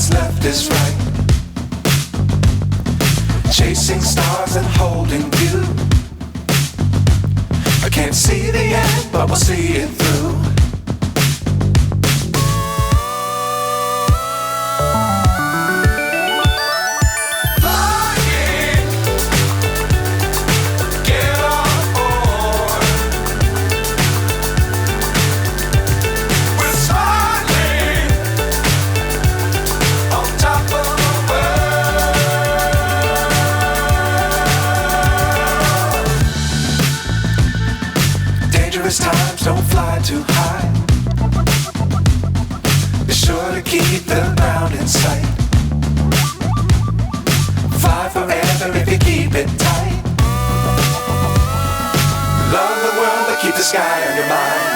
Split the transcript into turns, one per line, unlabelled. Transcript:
what's left is right. Chasing stars and holding you. I can't see the end, but we'll see it through. Times don't fly too high. Be sure to keep the ground in sight. Fly forever if you keep it tight. Love the world, but keep the sky on your mind.